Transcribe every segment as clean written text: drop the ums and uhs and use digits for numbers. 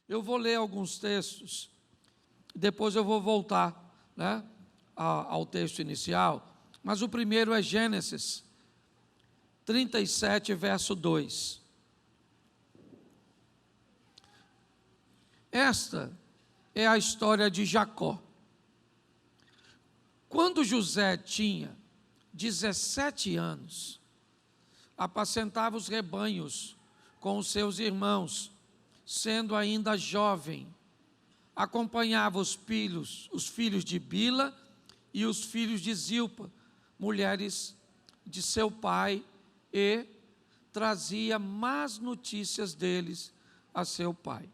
Eu vou ler alguns textos, depois eu vou voltar, ao texto inicial, mas o primeiro é Gênesis 37, verso 2. Esta é a história de Jacó. Quando José tinha 17 anos, apacentava os rebanhos com os seus irmãos, sendo ainda jovem, acompanhava os filhos de Bila e os filhos de Zilpa, mulheres de seu pai, e trazia más notícias deles a seu pai.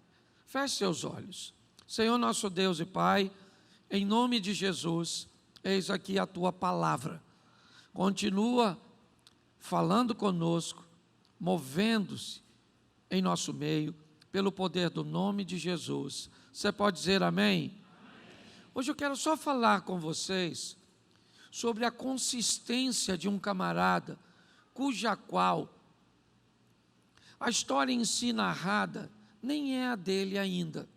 Feche seus olhos. Senhor nosso Deus e Pai, em nome de Jesus, eis aqui a tua palavra. Continua falando conosco, movendo-se em nosso meio, pelo poder do nome de Jesus. Você pode dizer amém? Amém. Hoje eu quero só falar com vocês sobre a consistência de um camarada, cuja qual a história em si narrada nem é a dele ainda.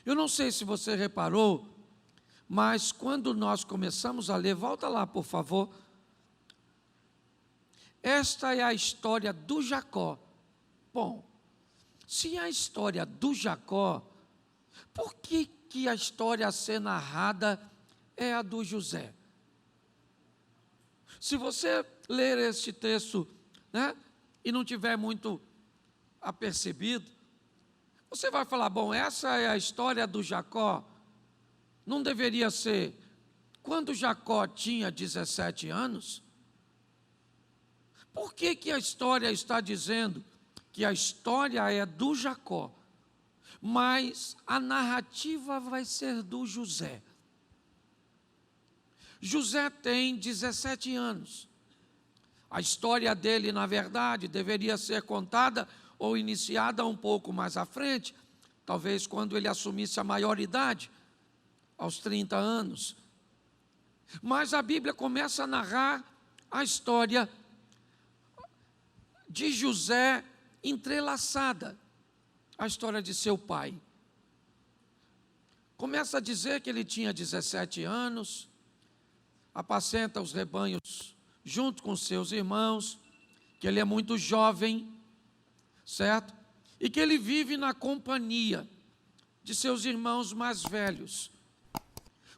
Eu não sei se você reparou, mas quando nós começamos a ler, volta lá por favor, esta é a história do Jacó. Bom, se é a história do Jacó, por que a história a ser narrada é a do José? Se você ler este texto, e não tiver muito apercebido, você vai falar, bom, essa é a história do Jacó. Não deveria ser quando Jacó tinha 17 anos? Por que a história está dizendo que a história é do Jacó, mas a narrativa vai ser do José? José tem 17 anos. A história dele, na verdade, deveria ser contada ou iniciada um pouco mais à frente, talvez quando ele assumisse a maioridade, aos 30 anos. Mas a Bíblia começa a narrar a história de José entrelaçada à história de seu pai. Começa a dizer que ele tinha 17 anos, apacenta os rebanhos junto com seus irmãos, que ele é muito jovem, certo? E que ele vive na companhia de seus irmãos mais velhos,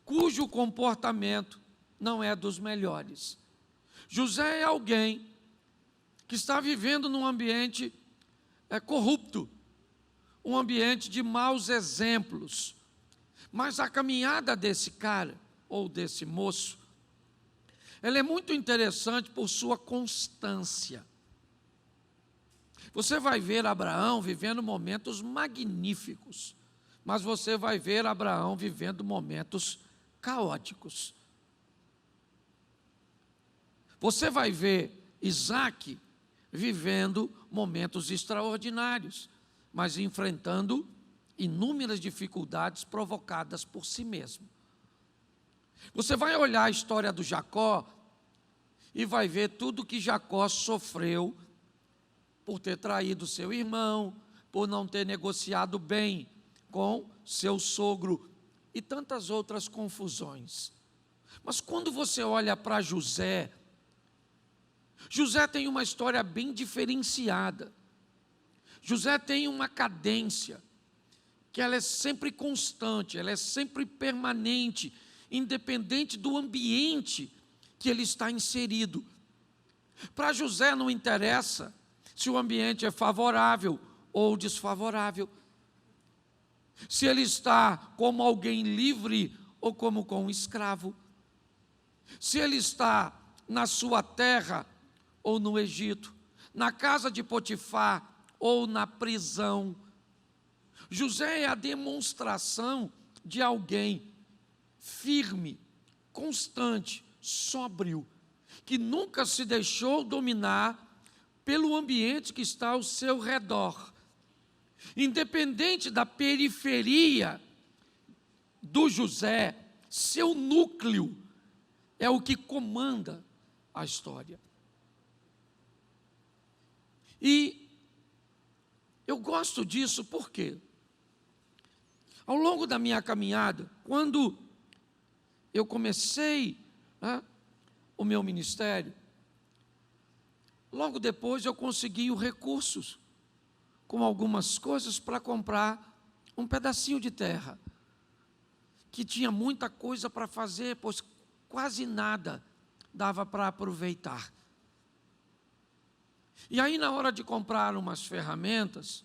cujo comportamento não é dos melhores. José é alguém que está vivendo num ambiente corrupto, um ambiente de maus exemplos. Mas a caminhada desse cara, ou desse moço, ela é muito interessante por sua constância. Você vai ver Abraão vivendo momentos magníficos, mas você vai ver Abraão vivendo momentos caóticos. Você vai ver Isaac vivendo momentos extraordinários, mas enfrentando inúmeras dificuldades provocadas por si mesmo. Você vai olhar a história do Jacó e vai ver tudo que Jacó sofreu por ter traído seu irmão, por não ter negociado bem com seu sogro e tantas outras confusões. Mas quando você olha para José, José tem uma história bem diferenciada. José tem uma cadência, que ela é sempre constante, ela é sempre permanente, independente do ambiente que ele está inserido. Para José não interessa se o ambiente é favorável ou desfavorável, se ele está como alguém livre ou como com um escravo, se ele está na sua terra ou no Egito, na casa de Potifar ou na prisão. José é a demonstração de alguém firme, constante, sóbrio, que nunca se deixou dominar pelo ambiente que está ao seu redor. Independente da periferia do José, seu núcleo é o que comanda a história. E eu gosto disso por quê? Ao longo da minha caminhada, quando eu comecei, né, o meu ministério, logo depois eu consegui os recursos com algumas coisas para comprar um pedacinho de terra, que tinha muita coisa para fazer, pois quase nada dava para aproveitar. E aí, na hora de comprar umas ferramentas,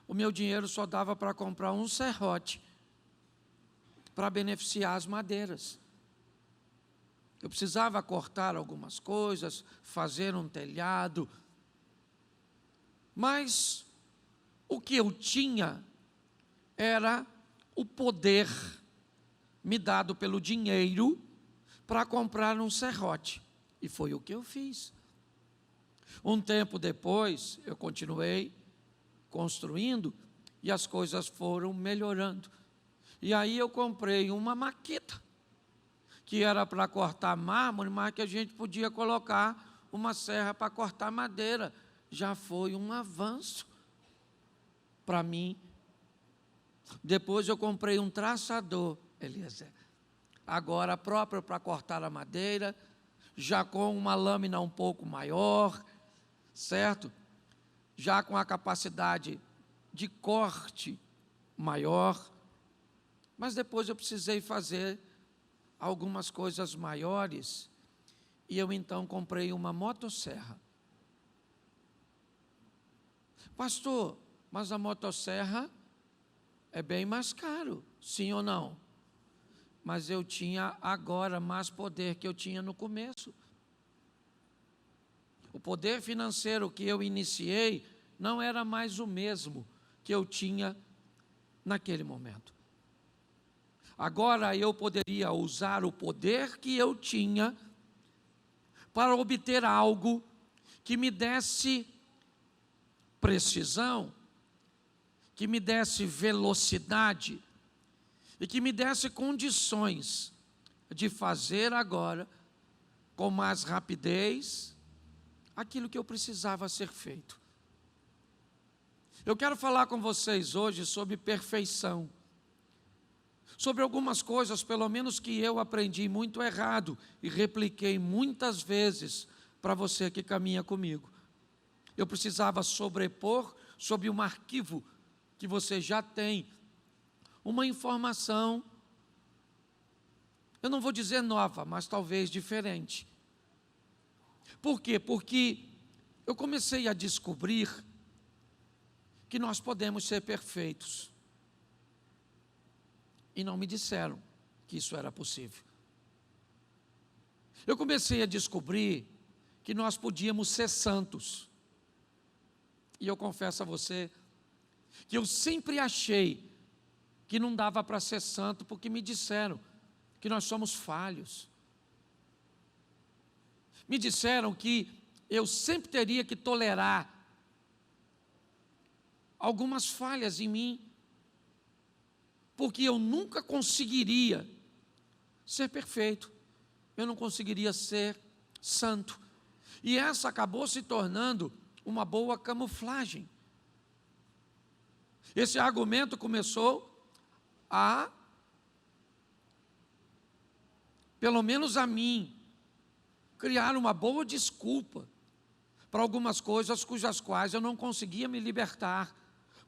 o meu dinheiro só dava para comprar um serrote, para beneficiar as madeiras. Eu precisava cortar algumas coisas, fazer um telhado, mas o que eu tinha era o poder me dado pelo dinheiro para comprar um serrote, e foi o que eu fiz. Um tempo depois, eu continuei construindo e as coisas foram melhorando. E aí eu comprei uma maquita, que era para cortar mármore, mas que a gente podia colocar uma serra para cortar madeira. Já foi um avanço para mim. Depois eu comprei um traçador, Eliezer, agora próprio para cortar a madeira, já com uma lâmina um pouco maior, certo? Já com a capacidade de corte maior. Mas depois eu precisei fazer algumas coisas maiores, e eu então comprei uma motosserra. Pastor, mas a motosserra é bem mais caro, sim ou não? Mas eu tinha agora mais poder que eu tinha no começo. O poder financeiro que eu iniciei não era mais o mesmo que eu tinha naquele momento. Agora eu poderia usar o poder que eu tinha para obter algo que me desse precisão, que me desse velocidade e que me desse condições de fazer agora, com mais rapidez, aquilo que eu precisava ser feito. Eu quero falar com vocês hoje sobre perfeição, sobre algumas coisas, pelo menos que eu aprendi muito errado e repliquei muitas vezes para você que caminha comigo. Eu precisava sobrepor sobre um arquivo que você já tem uma informação, eu não vou dizer nova, mas talvez diferente. Por quê? Porque eu comecei a descobrir que nós podemos ser perfeitos. E não me disseram que isso era possível. Eu comecei a descobrir que nós podíamos ser santos. E eu confesso a você que eu sempre achei que não dava para ser santo, porque me disseram que nós somos falhos. Me disseram que eu sempre teria que tolerar algumas falhas em mim, porque eu nunca conseguiria ser perfeito, eu não conseguiria ser santo. E essa acabou se tornando uma boa camuflagem. Esse argumento começou a, pelo menos a mim, criar uma boa desculpa para algumas coisas cujas quais eu não conseguia me libertar,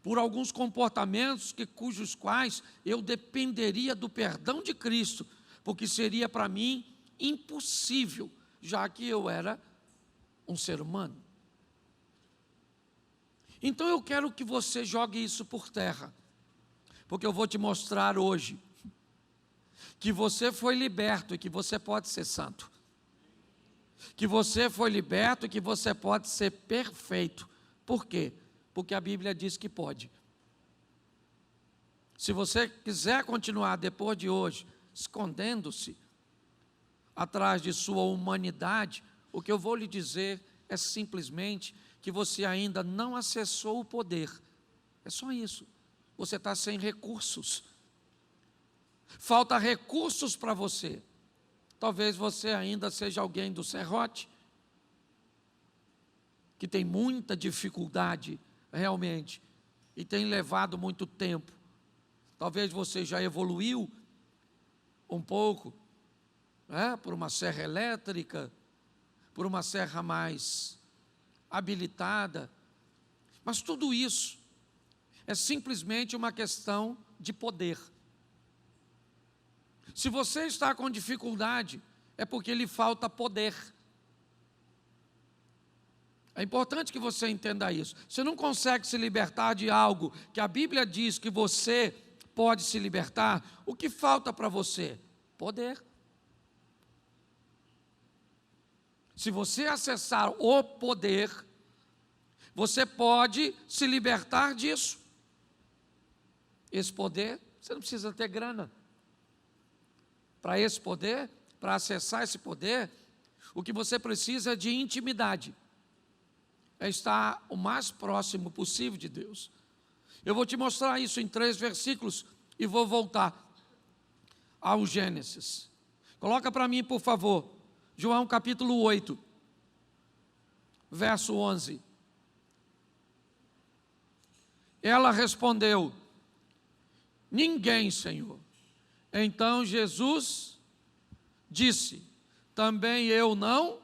por alguns comportamentos cujos quais eu dependeria do perdão de Cristo, porque seria para mim impossível, já que eu era um ser humano. Então eu quero que você jogue isso por terra, porque eu vou te mostrar hoje que você foi liberto e que você pode ser santo, que você foi liberto e que você pode ser perfeito. Por quê? Porque a Bíblia diz que pode. Se você quiser continuar depois de hoje, escondendo-se atrás de sua humanidade, o que eu vou lhe dizer é simplesmente que você ainda não acessou o poder. É só isso. Você está sem recursos. Falta recursos para você. Talvez você ainda seja alguém do serrote, que tem muita dificuldade realmente, e tem levado muito tempo. Talvez você já evoluiu um pouco, né? Por uma serra elétrica, por uma serra mais habilitada. Mas tudo isso é simplesmente uma questão de poder. Se você está com dificuldade, é porque lhe falta poder. É importante que você entenda isso. Você não consegue se libertar de algo que a Bíblia diz que você pode se libertar. O que falta para você? Poder. Se você acessar o poder, você pode se libertar disso. Esse poder, você não precisa ter grana. Para esse poder, para acessar esse poder, o que você precisa é de intimidade. É estar o mais próximo possível de Deus. Eu vou te mostrar isso em 3 versículos e vou voltar ao Gênesis. Coloca para mim, por favor, João capítulo 8, verso 11. Ela respondeu: ninguém, Senhor. Então Jesus disse: também eu não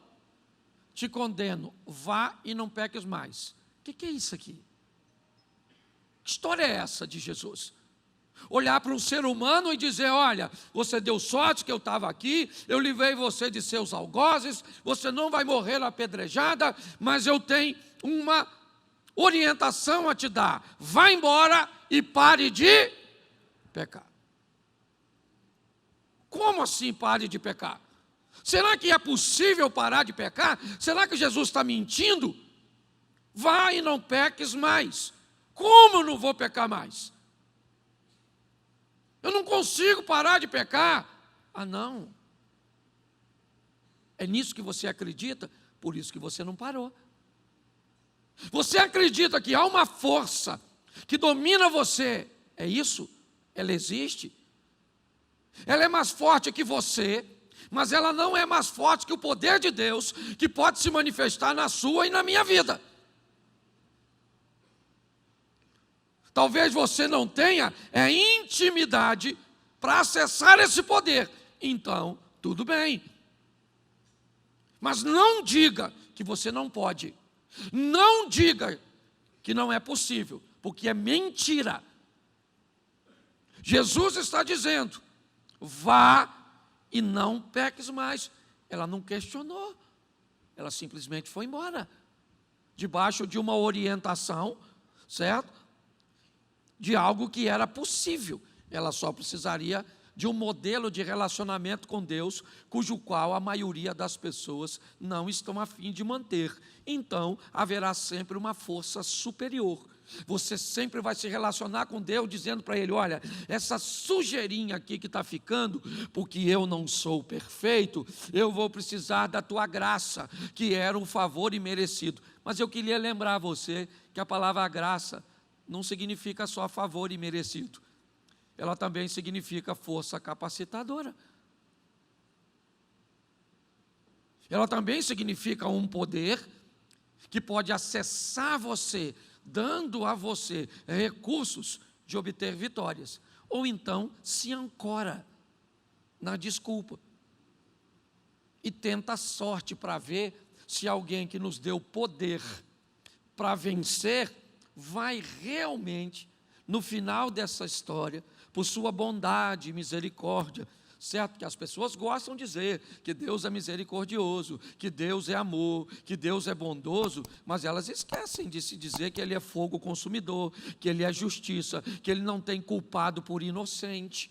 te condeno, vá e não peques mais. O que é isso aqui? Que história é essa de Jesus? Olhar para um ser humano e dizer: olha, você deu sorte que eu estava aqui, eu livrei você de seus algozes, você não vai morrer apedrejada, mas eu tenho uma orientação a te dar: vá embora e pare de pecar. Como assim pare de pecar? Será que é possível parar de pecar? Será que Jesus está mentindo? Vá e não peques mais. Como eu não vou pecar mais? Eu não consigo parar de pecar. Ah, não. É nisso que você acredita, por isso que você não parou. Você acredita que há uma força que domina você. É isso? Ela existe. Ela é mais forte que você, mas ela não é mais forte que o poder de Deus, que pode se manifestar na sua e na minha vida. Talvez você não tenha intimidade para acessar esse poder. Então, tudo bem. Mas não diga que você não pode. Não diga que não é possível, porque é mentira. Jesus está dizendo: vá e não peques mais. Ela não questionou. Ela simplesmente foi embora. Debaixo de uma orientação, certo? De algo que era possível. Ela só precisaria de um modelo de relacionamento com Deus, cujo qual a maioria das pessoas não estão a fim de manter. Então, haverá sempre uma força superior. Você sempre vai se relacionar com Deus dizendo para Ele: olha, essa sujeirinha aqui que está ficando, porque eu não sou perfeito, eu vou precisar da tua graça, que era um favor imerecido. Mas eu queria lembrar você que a palavra graça não significa só favor imerecido. Ela também significa força capacitadora. Ela também significa um poder que pode acessar você, dando a você recursos de obter vitórias. Ou então se ancora na desculpa e tenta a sorte para ver se alguém que nos deu poder para vencer vai realmente, no final dessa história, por sua bondade e misericórdia, certo? Que as pessoas gostam de dizer que Deus é misericordioso, que Deus é amor, que Deus é bondoso, mas elas esquecem de se dizer que Ele é fogo consumidor, que Ele é justiça, que Ele não tem culpado por inocente.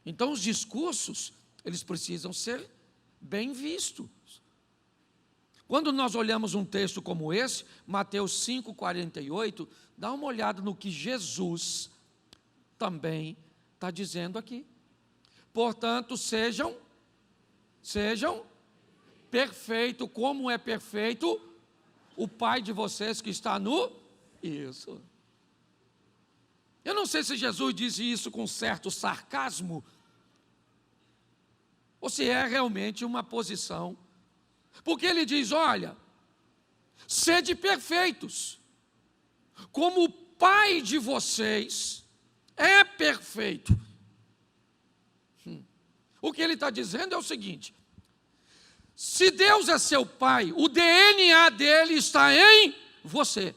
Então os discursos, eles precisam ser bem vistos. Quando nós olhamos um texto como esse, Mateus 5,48, dá uma olhada no que Jesus também está dizendo aqui. Portanto, sejam perfeitos, como é perfeito o Pai de vocês que está no... Isso. Eu não sei se Jesus disse isso com certo sarcasmo, ou se é realmente uma posição. Porque ele diz: olha, sede perfeitos, como Pai de vocês é perfeito. O que ele está dizendo é o seguinte: se Deus é seu Pai, o DNA dele está em você.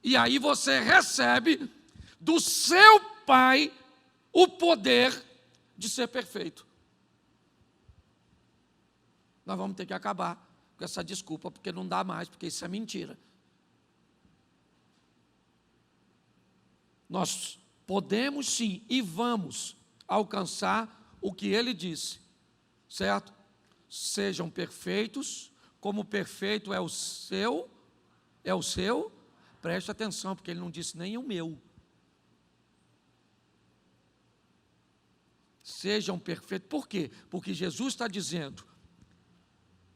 E aí você recebe do seu Pai o poder de ser perfeito. Nós vamos ter que acabar com essa desculpa, porque não dá mais, porque isso é mentira. Nós podemos sim e vamos alcançar o que ele disse, certo? Sejam perfeitos, como perfeito é o seu, preste atenção, porque ele não disse nem o meu. Sejam perfeitos, por quê? Porque Jesus está dizendo,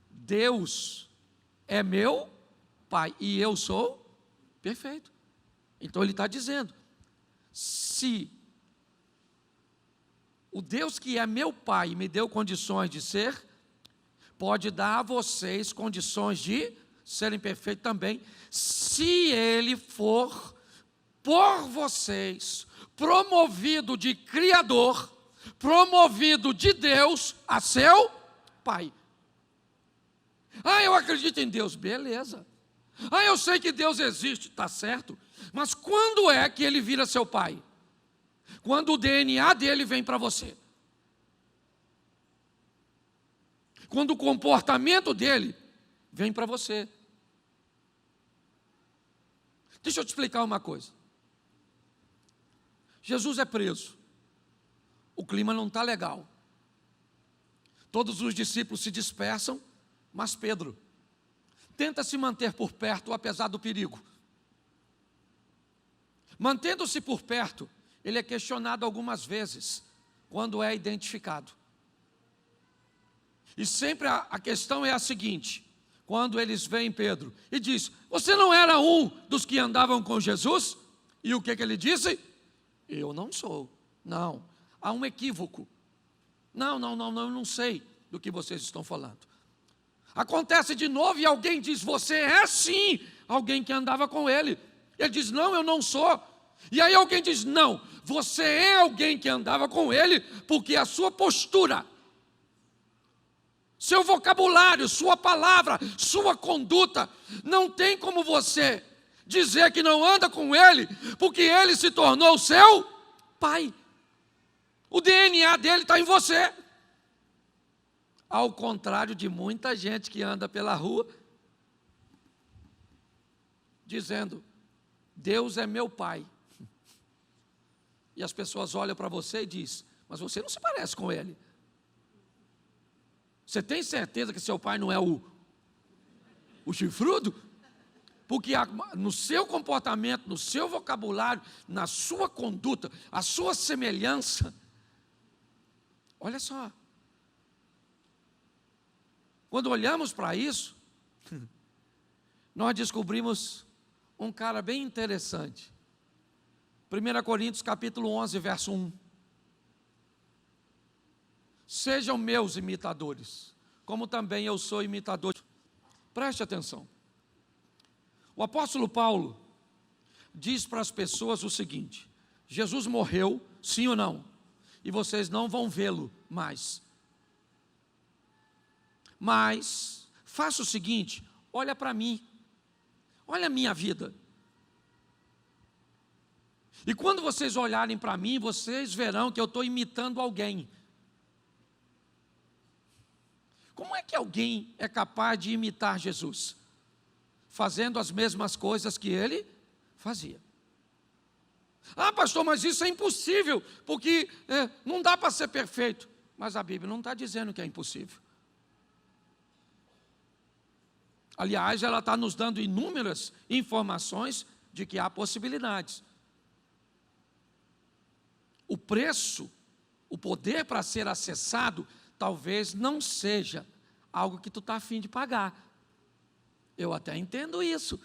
Deus é meu Pai e eu sou perfeito. Então ele está dizendo, se o Deus que é meu Pai me deu condições de ser, pode dar a vocês condições de serem perfeitos também, se Ele for por vocês, promovido de Criador, promovido de Deus a seu Pai. Eu acredito em Deus, beleza. Eu sei que Deus existe, está certo. Mas quando é que Ele vira seu Pai? Quando o DNA dele vem para você. Quando o comportamento dele vem para você. Deixa eu te explicar uma coisa. Jesus é preso. O clima não está legal. Todos os discípulos se dispersam, mas Pedro tenta se manter por perto, apesar do perigo. Mantendo-se por perto, ele é questionado algumas vezes, quando é identificado. E sempre a questão é a seguinte, quando eles veem Pedro, e diz, você não era um dos que andavam com Jesus? E o que ele disse? Eu não sou. Não, há um equívoco. Não, eu não sei do que vocês estão falando. Acontece de novo e alguém diz, você é sim alguém que andava com ele. Ele diz, não, eu não sou. E aí alguém diz, não, você é alguém que andava com ele, porque a sua postura, seu vocabulário, sua palavra, sua conduta, não tem como você dizer que não anda com ele, porque ele se tornou seu Pai. O DNA dele está em você. Ao contrário de muita gente que anda pela rua, dizendo, Deus é meu Pai. E as pessoas olham para você e dizem, mas você não se parece com ele. Você tem certeza que seu pai não é o chifrudo? Porque no seu comportamento, no seu vocabulário, na sua conduta, a sua semelhança, olha só. Quando olhamos para isso, nós descobrimos um cara bem interessante. 1 Coríntios capítulo 11, verso 1. Sejam meus imitadores, como também eu sou imitador. Preste atenção. O apóstolo Paulo diz para as pessoas o seguinte, Jesus morreu, sim ou não? E vocês não vão vê-lo mais. Mas, faça o seguinte, olha para mim, olha a minha vida. E quando vocês olharem para mim, vocês verão que eu estou imitando alguém. Como é que alguém é capaz de imitar Jesus? Fazendo as mesmas coisas que ele fazia. Pastor, mas isso é impossível, porque não dá para ser perfeito. Mas a Bíblia não está dizendo que é impossível. Aliás, ela está nos dando inúmeras informações de que há possibilidades. O preço, o poder para ser acessado, talvez não seja algo que tu está a fim de pagar. Eu até entendo isso.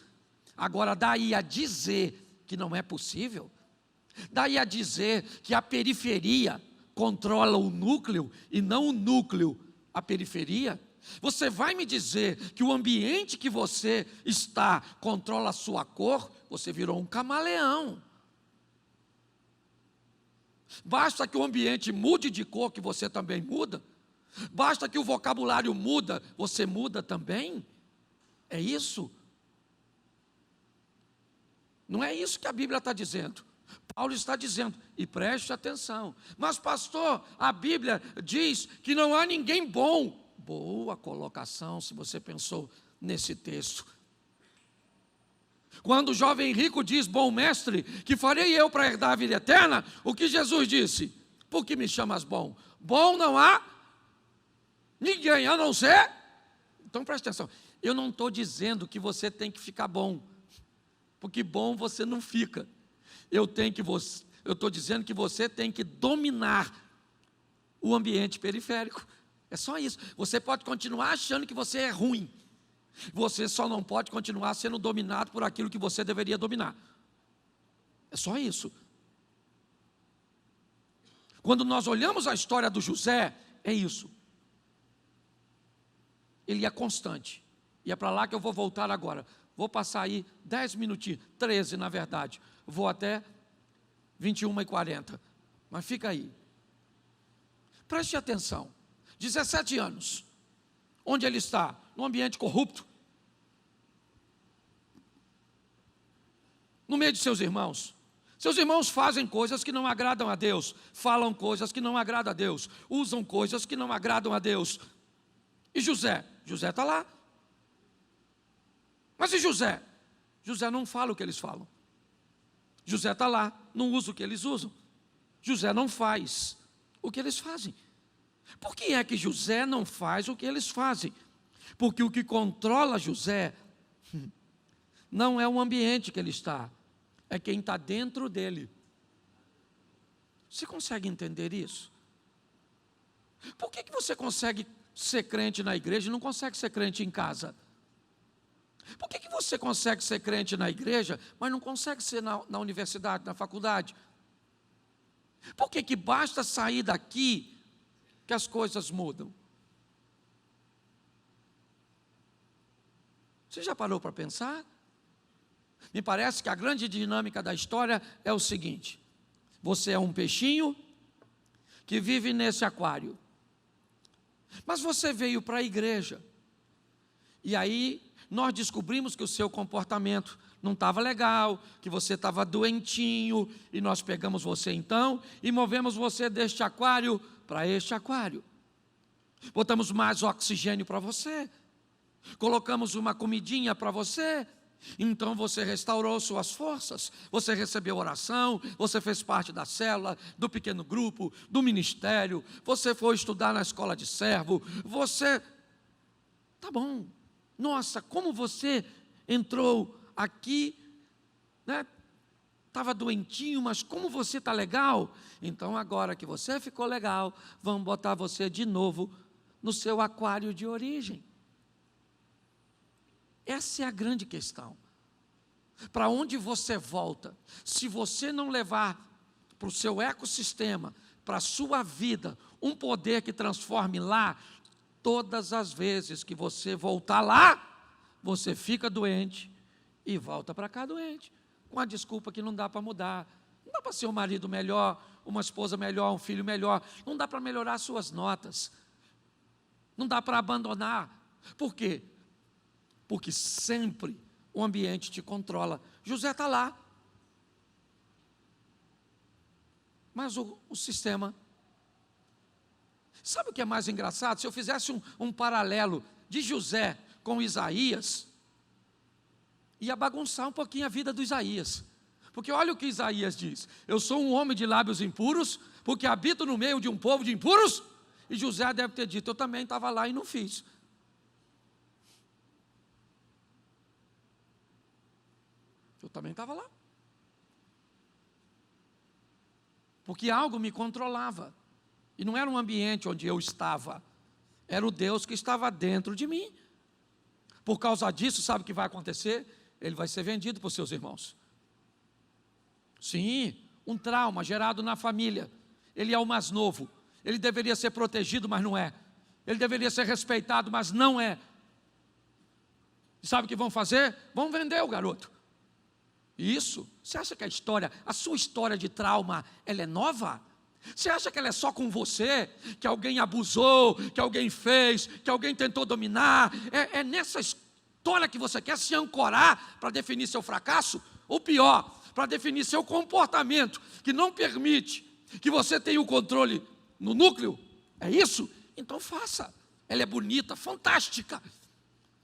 Agora, daí a dizer que não é possível, daí a dizer que a periferia controla o núcleo e não o núcleo a periferia, Você vai me dizer que o ambiente que você está controla a sua cor? Você virou um camaleão. Basta que o ambiente mude de cor, que você também muda. Basta que o vocabulário muda, você muda também. É isso? Não é isso que a Bíblia está dizendo. Paulo está dizendo, e preste atenção. Mas pastor, a Bíblia diz que não há ninguém bom. Boa colocação, se você pensou nesse texto. Quando o jovem rico diz, bom mestre, que farei eu para herdar a vida eterna? O que Jesus disse? Por que me chamas bom? Bom não há ninguém, a não ser. Então preste atenção, eu não estou dizendo que você tem que ficar bom, porque bom você não fica. Eu estou dizendo que você tem que dominar o ambiente periférico. É só isso. Você pode continuar achando que você é ruim. Você só não pode continuar sendo dominado por aquilo que você deveria dominar. É só isso. Quando nós olhamos a história do José, é isso. Ele é constante. E é para lá que eu vou voltar agora. Vou passar aí 10 minutinhos, 13 na verdade. Vou até 21h40. Mas fica aí. Preste atenção. 17 anos. Onde ele está? Num ambiente corrupto. No meio de seus irmãos. Seus irmãos fazem coisas que não agradam a Deus. Falam coisas que não agradam a Deus. Usam coisas que não agradam a Deus. E José? José está lá. Mas e José? José não fala o que eles falam. José está lá, não usa o que eles usam. José não faz o que eles fazem. Por que é que José não faz o que eles fazem? Porque o que controla José não é o ambiente que ele está, é quem está dentro dele. Você consegue entender isso? Por que você consegue ser crente na igreja e não consegue ser crente em casa? Por que você consegue ser crente na igreja, mas não consegue ser na universidade, na faculdade? Por que basta sair daqui que as coisas mudam? Você já parou para pensar? Me parece que a grande dinâmica da história é o seguinte: você é um peixinho que vive nesse aquário, mas você veio para a igreja, e aí nós descobrimos que o seu comportamento não estava legal, que você estava doentinho, e nós pegamos você então e movemos você deste aquário para este aquário. Botamos mais oxigênio para você, colocamos uma comidinha para você, então você restaurou suas forças, você recebeu oração, você fez parte da célula, do pequeno grupo, do ministério, você foi estudar na escola de servo, você... Tá bom, nossa, como você entrou aqui, né? Estava doentinho, mas como você está legal, então agora que você ficou legal, vamos botar você de novo no seu aquário de origem. Essa é a grande questão. Para onde você volta? Se você não levar para o seu ecossistema, para a sua vida, um poder que transforme lá, todas as vezes que você voltar lá, você fica doente e volta para cá doente, com a desculpa que não dá para mudar. Não dá para ser um marido melhor, uma esposa melhor, um filho melhor, não dá para melhorar suas notas, não dá para abandonar. Por quê? Porque sempre o ambiente te controla. José está lá, mas o sistema... Sabe o que é mais engraçado? Se eu fizesse um paralelo de José com Isaías, ia bagunçar um pouquinho a vida do Isaías. Porque olha o que Isaías diz: eu sou um homem de lábios impuros, porque habito no meio de um povo de impuros. E José deve ter dito: eu também estava lá e não fiz. Eu também estava lá. Porque algo me controlava. E não era um ambiente onde eu estava, era o Deus que estava dentro de mim. Por causa disso, sabe o que vai acontecer? Ele vai ser vendido por seus irmãos. Sim, um trauma gerado na família. Ele é o mais novo. Ele deveria ser protegido, mas não é. ele deveria ser respeitado, mas não é. E sabe o que vão fazer? Vão vender o garoto. Isso, você acha que a sua história de trauma, ela é nova? Você acha que ela é só com você? Que alguém abusou, que alguém fez, que alguém tentou dominar? É nessa história que você quer se ancorar para definir seu fracasso? Ou pior, para definir seu comportamento, que não permite que você tenha o controle no núcleo? É isso? Então faça. Ela é bonita, fantástica,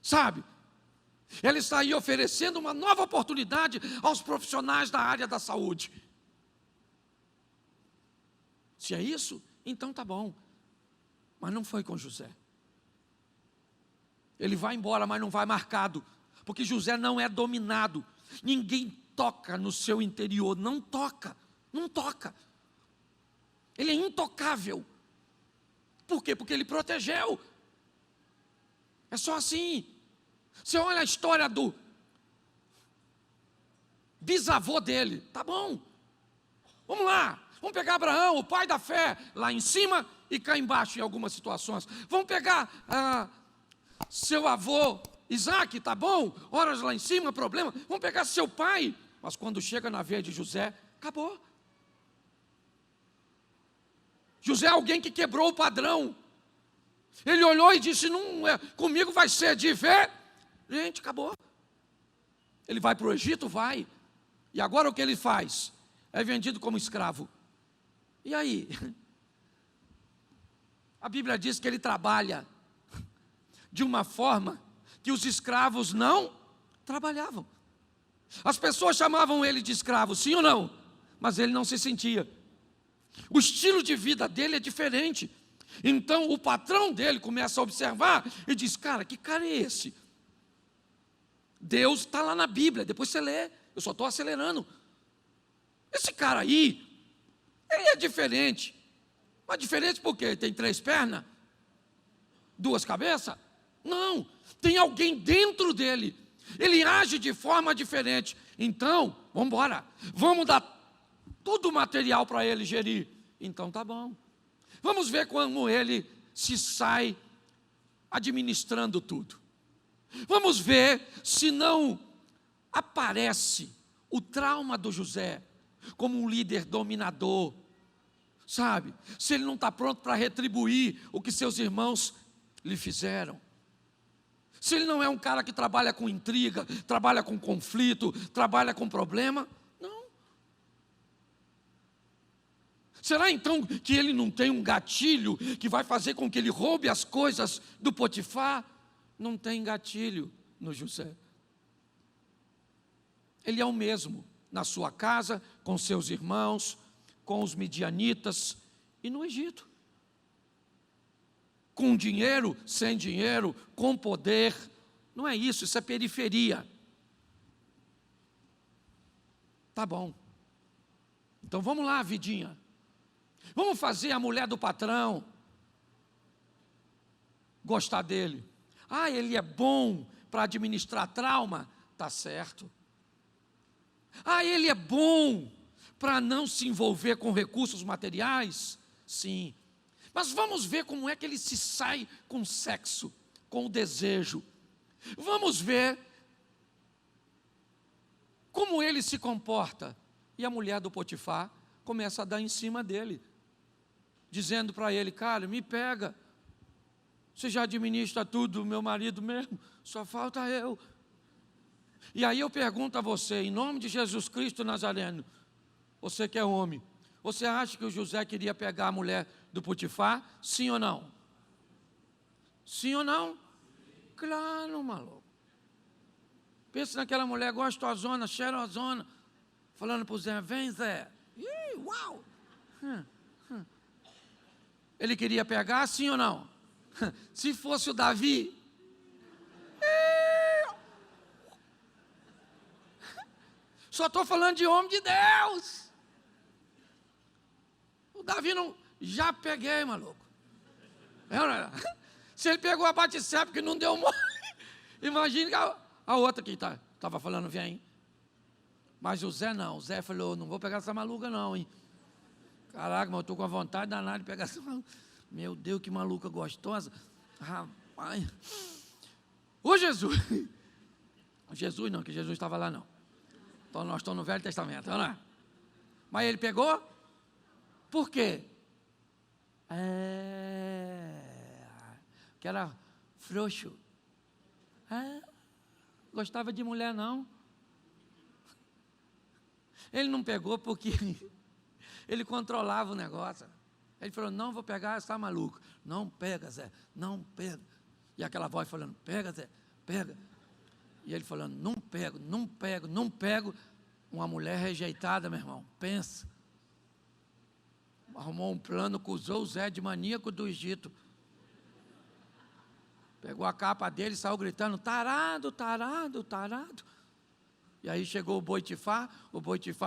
sabe? Ela está aí oferecendo uma nova oportunidade aos profissionais da área da saúde. Se é isso, então tá bom. Mas não foi com José. Ele vai embora, mas não vai marcado, porque José não é dominado. Ninguém toca no seu interior, não toca, não toca. Ele é intocável. Por quê? Porque ele protegeu. É só assim. Você olha a história do bisavô dele, tá bom. Vamos lá, vamos pegar Abraão, o pai da fé, lá em cima e cá embaixo em algumas situações. Vamos pegar seu avô Isaac, tá bom? Horas lá em cima, problema. Vamos pegar seu pai. Mas quando chega na vez de José, acabou. José é alguém que quebrou o padrão. Ele olhou e disse, não é, comigo vai ser de ver. Gente, acabou. Ele vai para o Egito? Vai. E agora o que ele faz? É vendido como escravo. E aí? A Bíblia diz que ele trabalha de uma forma que os escravos não trabalhavam. As pessoas chamavam ele de escravo, sim ou não? Mas ele não se sentia. O estilo de vida dele é diferente. Então o patrão dele começa a observar e diz, cara é esse? Deus está lá na Bíblia, depois você lê, eu só estou acelerando. Esse cara aí, ele é diferente. Mas diferente por quê? Tem 3 pernas? 2 cabeças? Não, tem alguém dentro dele. Ele age de forma diferente. Então, vamos embora. Vamos dar todo o material para ele gerir. Então tá bom. Vamos ver como ele se sai administrando tudo. Vamos ver se não aparece o trauma do José como um líder dominador, sabe? Se ele não está pronto para retribuir o que seus irmãos lhe fizeram. Se ele não é um cara que trabalha com intriga, trabalha com conflito, trabalha com problema, não. Será então que ele não tem um gatilho que vai fazer com que ele roube as coisas do Potifar? Não tem gatilho no José. Ele é o mesmo na sua casa, com seus irmãos, com os midianitas e no Egito. Com dinheiro, sem dinheiro, com poder. Não é isso, isso é periferia. Tá bom. Então vamos lá, vidinha. Vamos fazer a mulher do patrão gostar dele. Ah, ele é bom para administrar trauma? Tá certo. Ah, ele é bom para não se envolver com recursos materiais? Sim. Mas vamos ver como é que ele se sai com sexo, com o desejo. Vamos ver como ele se comporta. E a mulher do Potifar começa a dar em cima dele, dizendo para ele, cara, me pega. Você já administra tudo, meu marido mesmo, só falta eu. E aí eu pergunto a você, em nome de Jesus Cristo Nazareno, você que é homem, você acha que o José queria pegar a mulher do Potifar? Sim ou não? Sim ou não? Claro, maluco. Pensa naquela mulher gostosona, cheirosona, falando para o Zé, vem Zé. Ih, uau! Ele queria pegar, sim ou não? Se fosse o Davi, só estou falando de homem de Deus. O Davi não, já peguei, maluco. Se ele pegou a Batseba que não deu mole, imagine a outra que estava falando, vem. Mas o Zé não, o Zé falou, não vou pegar essa maluca não, hein. Caraca, mas eu estou com a vontade danada de pegar essa maluca. Meu Deus, que maluca gostosa. Rapaz, o Jesus, Jesus não, que Jesus estava lá não. Então nós estamos no Velho Testamento, não é? Mas ele pegou, por quê? Que era frouxo. Gostava de mulher não. Ele não pegou porque ele controlava o negócio. Ele falou, não vou pegar, está maluco. Não pega, Zé, não pega. E aquela voz falando, pega, Zé, pega. E ele falando, não pego, não pego, não pego. Uma mulher rejeitada, meu irmão, pensa. Arrumou um plano, acusou o Zé de maníaco do Egito. Pegou a capa dele e saiu gritando, tarado, tarado, tarado. E aí chegou o Boitifar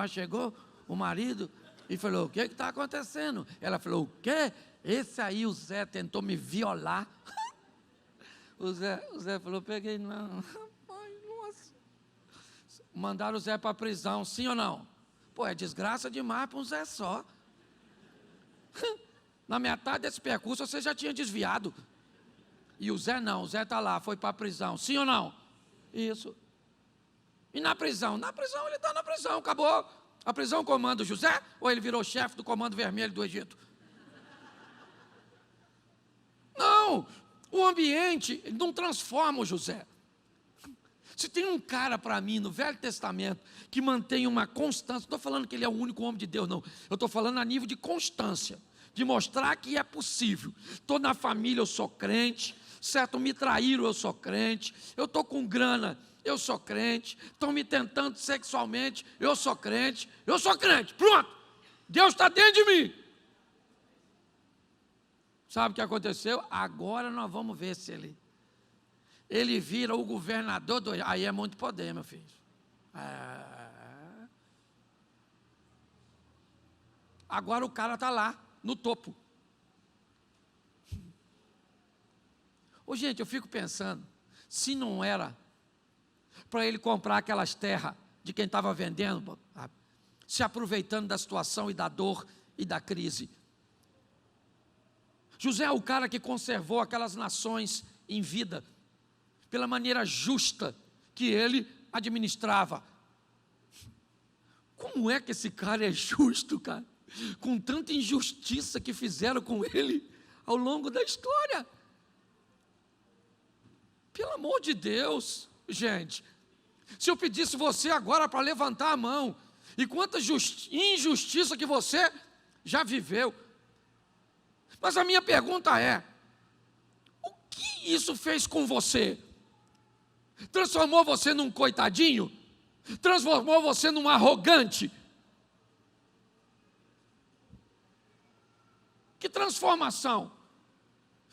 chegou, o marido, e falou, o que está acontecendo? Ela falou, o quê? Esse aí, o Zé, tentou me violar. O Zé falou, peguei não. Ai, nossa. Mandaram o Zé para a prisão, sim ou não? Pô, é desgraça demais para um Zé só. Na metade desse percurso você já tinha desviado. E o Zé não, o Zé está lá, foi para a prisão, sim ou não? Isso. E na prisão? Na prisão ele está na prisão, acabou. A prisão comanda o José ou ele virou chefe do Comando Vermelho do Egito? Não, o ambiente ele não transforma o José. Se tem um cara para mim no Velho Testamento que mantém uma constância, não estou falando que ele é o único homem de Deus, não. Eu estou falando a nível de constância, de mostrar que é possível. Estou na família, eu sou crente, certo? Me traíram, eu sou crente. Eu estou com grana, eu sou crente. Estão me tentando sexualmente, eu sou crente. Eu sou crente, pronto. Deus está dentro de mim. Sabe o que aconteceu? Agora nós vamos ver se ele vira o governador do... Aí é muito poder, meu filho. Agora o cara está lá, no topo. Ô, gente, eu fico pensando, se não era para ele comprar aquelas terras de quem estava vendendo, se aproveitando da situação e da dor e da crise. José é o cara que conservou aquelas nações em vida, pela maneira justa que ele administrava. Como é que esse cara é justo, cara? Com tanta injustiça que fizeram com ele ao longo da história. Pelo amor de Deus, gente. Se eu pedisse você agora para levantar a mão, e quanta injustiça que você já viveu. Mas a minha pergunta é, o que isso fez com você? Transformou você num coitadinho? Transformou você num arrogante? Que transformação?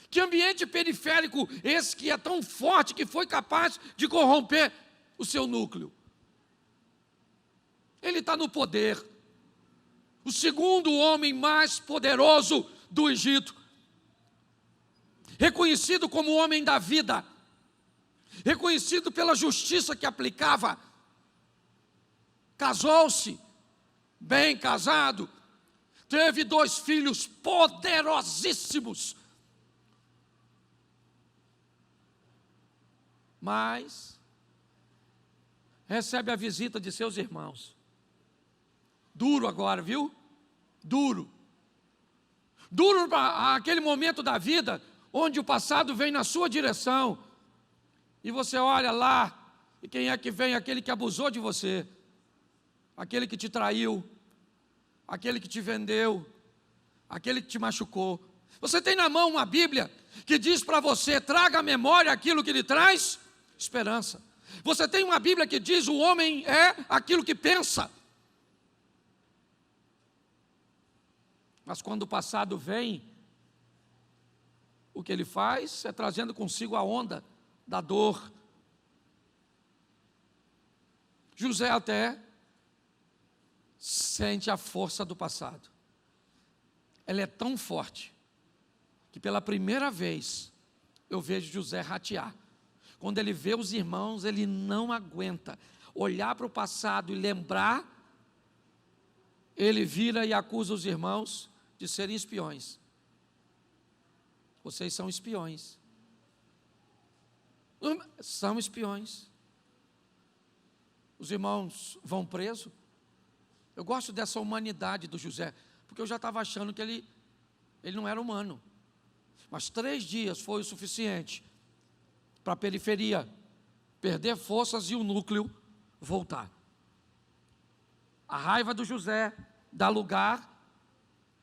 Que ambiente periférico esse que é tão forte que foi capaz de corromper o seu núcleo? Ele está no poder. O segundo homem mais poderoso do Egito. Reconhecido como o homem da vida. Reconhecido pela justiça que aplicava. Casou-se, bem casado. Teve 2 filhos poderosíssimos. Mas recebe a visita de seus irmãos. Duro agora, viu? Duro. Duro para aquele momento da vida onde o passado vem na sua direção. E você olha lá, e quem é que vem? Aquele que abusou de você. Aquele que te traiu. Aquele que te vendeu. Aquele que te machucou. Você tem na mão uma Bíblia que diz para você, traga à memória aquilo que lhe traz esperança. Você tem uma Bíblia que diz, o homem é aquilo que pensa. Mas quando o passado vem, o que ele faz é trazendo consigo a onda da dor. José até sente a força do passado. Ela é tão forte que pela primeira vez eu vejo José ratear. Quando ele vê os irmãos, ele não aguenta olhar para o passado e lembrar. Ele vira e acusa os irmãos de serem espiões. Vocês são espiões. São espiões. Os irmãos vão presos. Eu gosto dessa humanidade do José, porque eu já estava achando que ele não era humano. Mas 3 dias foi o suficiente para a periferia perder forças e o núcleo voltar. A raiva do José dá lugar,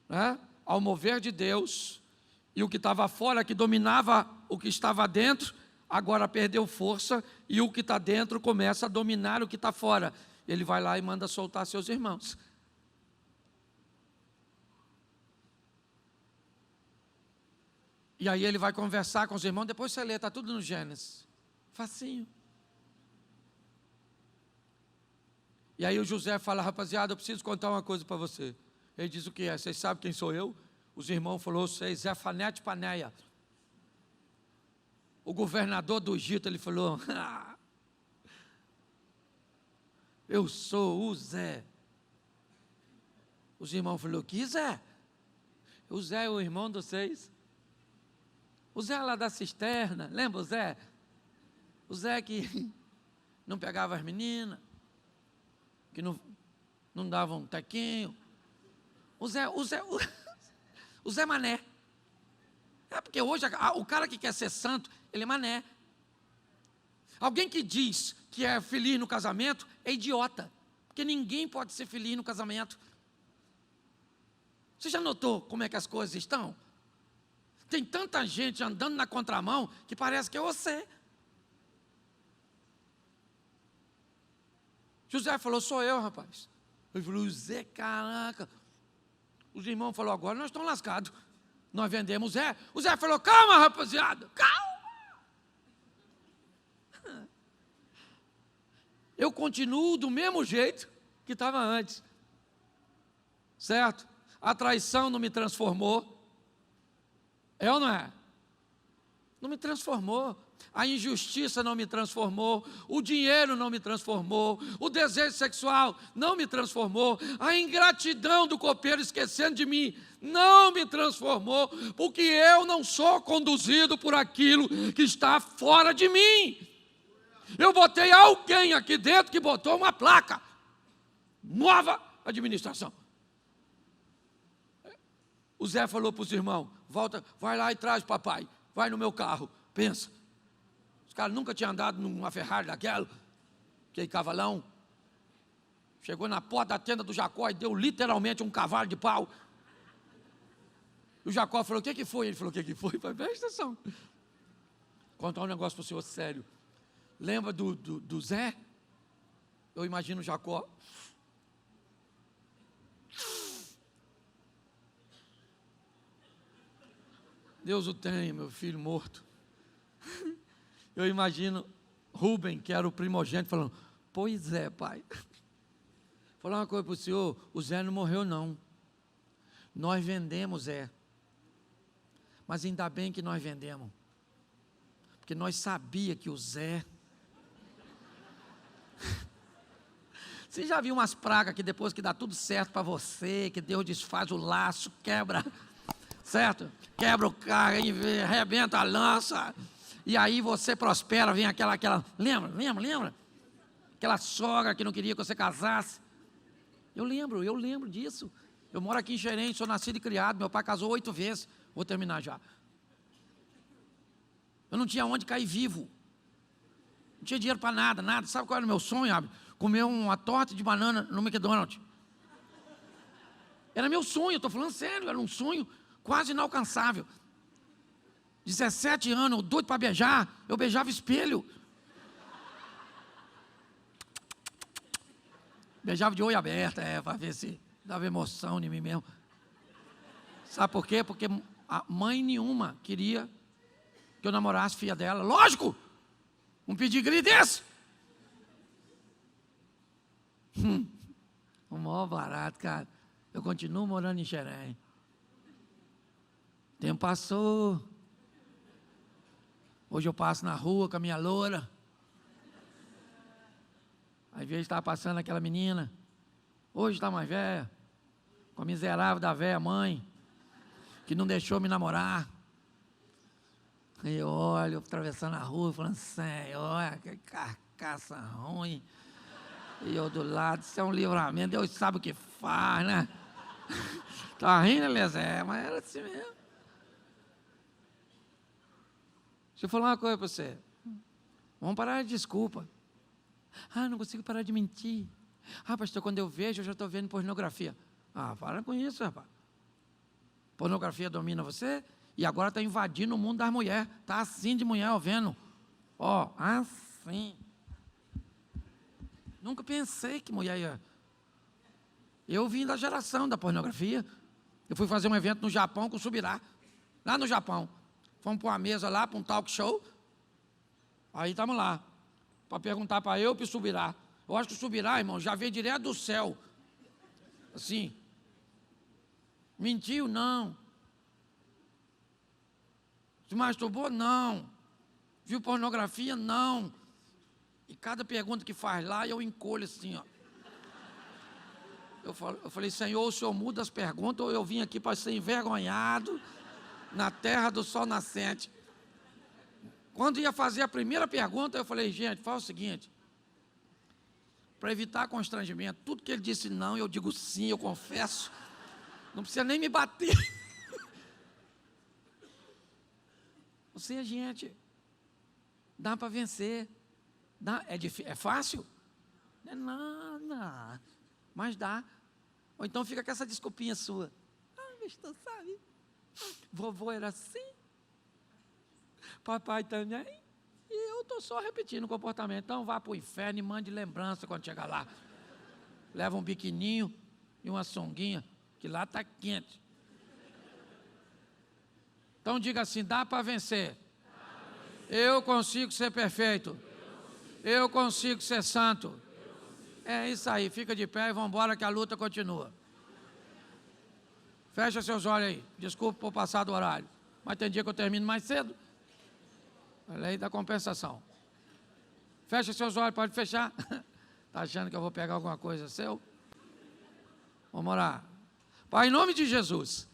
né, ao mover de Deus, e o que estava fora, que dominava o que estava dentro, agora perdeu força, e o que está dentro começa a dominar o que está fora. Ele vai lá e manda soltar seus irmãos. E aí ele vai conversar com os irmãos, depois você lê, está tudo no Gênesis. Facinho. E aí o José fala, rapaziada, eu preciso contar uma coisa para você. Ele diz o que é? Vocês sabem quem sou eu? Os irmãos falaram, vocês, Zefanete Paneia. O governador do Egito, ele falou, eu sou o Zé. Os irmãos falaram, que Zé? O Zé é o irmão de vocês. O Zé lá da cisterna, lembra o Zé? O Zé que não pegava as meninas, que não dava um tequinho. O Zé Mané. É porque hoje o cara que quer ser santo, ele é mané. Alguém que diz que é feliz no casamento é idiota, porque ninguém pode ser feliz no casamento. Você já notou como é que as coisas estão? Tem tanta gente andando na contramão que parece que é você. José falou, sou eu, rapaz. Ele falou, Zé, caraca. Os irmãos falaram, agora nós estamos lascados. Nós vendemos o Zé. O Zé falou, calma, rapaziada, calma. Eu continuo do mesmo jeito que estava antes. Certo? A traição não me transformou. É ou não é? Não me transformou. A injustiça não me transformou. O dinheiro não me transformou. O desejo sexual não me transformou. A ingratidão do copeiro esquecendo de mim não me transformou. Porque eu não sou conduzido por aquilo que está fora de mim. Eu botei alguém aqui dentro que botou uma placa. Nova administração. O Zé falou para os irmãos, volta, vai lá e traz papai, vai no meu carro, pensa. Os caras nunca tinham andado numa Ferrari daquela, aquele cavalão. Chegou na porta da tenda do Jacó e deu literalmente um cavalo de pau. E o Jacó falou, o que foi? Ele falou, o que foi? Falei, presta atenção. Vou contar um negócio para o senhor sério. Lembra do Zé? Eu imagino o Jacó. Deus o tenha, meu filho morto. Eu imagino Rubem, que era o primogênito, falando, pois é, pai. Vou falar uma coisa para o senhor, o Zé não morreu não. Nós vendemos Zé. Mas ainda bem que nós vendemos. Porque nós sabíamos que o Zé... Você já viu umas pragas que depois que dá tudo certo para você, que Deus desfaz o laço, quebra... Certo? Quebra o carro, arrebenta a lança, e aí você prospera, vem aquela lembra? Aquela sogra que não queria que você casasse. Eu lembro disso. Eu moro aqui em Xerém, sou nascido e criado, meu pai casou 8 vezes, vou terminar já. Eu não tinha onde cair vivo, não tinha dinheiro para nada, sabe qual era o meu sonho, Abel? Comer uma torta de banana no McDonald's. Era meu sonho, estou falando sério, era um sonho quase inalcançável. 17 anos, doido para beijar, eu beijava espelho. Beijava de olho aberto, para ver se dava emoção em mim mesmo. Sabe por quê? Porque a mãe nenhuma queria que eu namorasse a filha dela. Lógico! Um pedigree desse. O maior barato, cara. Eu continuo morando em Xerém. O tempo passou. Hoje eu passo na rua com a minha loura. Às vezes estava passando aquela menina. Hoje está mais velha. Com a miserável da velha mãe, que não deixou me namorar. E eu olho, atravessando a rua, falando, Senhor, que carcaça ruim. E eu do lado, isso é um livramento, Deus sabe o que faz, né? Tá rindo, Eliezer? Mas era assim mesmo. Deixa eu falar uma coisa para você. Vamos parar de desculpa. Não consigo parar de mentir. Pastor, quando eu vejo, eu já estou vendo pornografia. Para com isso, rapaz. Pornografia domina você e agora está invadindo o mundo das mulheres. Está assim de mulher, vendo. Assim. Nunca pensei que mulher ia... Eu vim da geração da pornografia. Eu fui fazer um evento no Japão com o Subirá. Lá no Japão. Fomos para uma mesa lá, para um talk show. Aí estamos lá. Para perguntar para eu e para o Subirá. Eu acho que o Subirá, irmão, já veio direto do céu. Assim. Mentiu? Não. Se masturbou? Não. Viu pornografia? Não. E cada pergunta que faz lá, eu encolho assim, ó. Eu falei, Senhor, o Senhor muda as perguntas ou eu vim aqui para ser envergonhado na terra do sol nascente? Quando ia fazer a primeira pergunta, eu falei, gente, faz o seguinte, para evitar constrangimento, tudo que ele disse não, eu digo sim, eu confesso, não precisa nem me bater. Você, gente, dá para vencer. É fácil? Não é nada, mas dá. Ou então fica com essa desculpinha sua. Pastor, sabe? Vovô era assim, papai também, e eu estou só repetindo o comportamento. Então vá para o inferno e mande lembrança quando chegar lá. Leva um biquininho e uma sunguinha, que lá está quente. Então diga assim, dá para vencer. Eu consigo ser perfeito. Eu consigo ser santo. É isso aí, fica de pé e vamos embora que a luta continua. Fecha seus olhos aí. Desculpa por passar do horário. Mas tem dia que eu termino mais cedo. A lei da compensação. Fecha seus olhos, pode fechar. Está achando que eu vou pegar alguma coisa seu? Vamos orar. Pai, em nome de Jesus,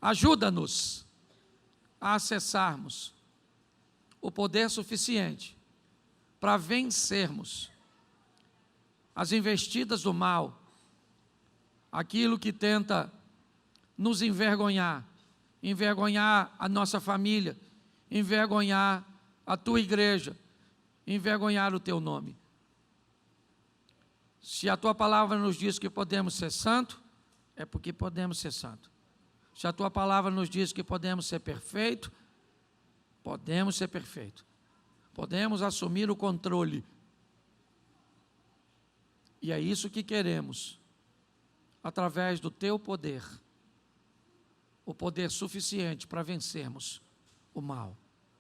ajuda-nos a acessarmos o poder suficiente para vencermos as investidas do mal, aquilo que tenta nos envergonhar, envergonhar a nossa família, envergonhar a tua igreja, envergonhar o teu nome. Se a tua palavra nos diz que podemos ser santos, é porque podemos ser santos. Se a tua palavra nos diz que podemos ser perfeitos, podemos ser perfeitos. Podemos assumir o controle. E é isso que queremos, através do teu poder, o poder suficiente para vencermos o mal.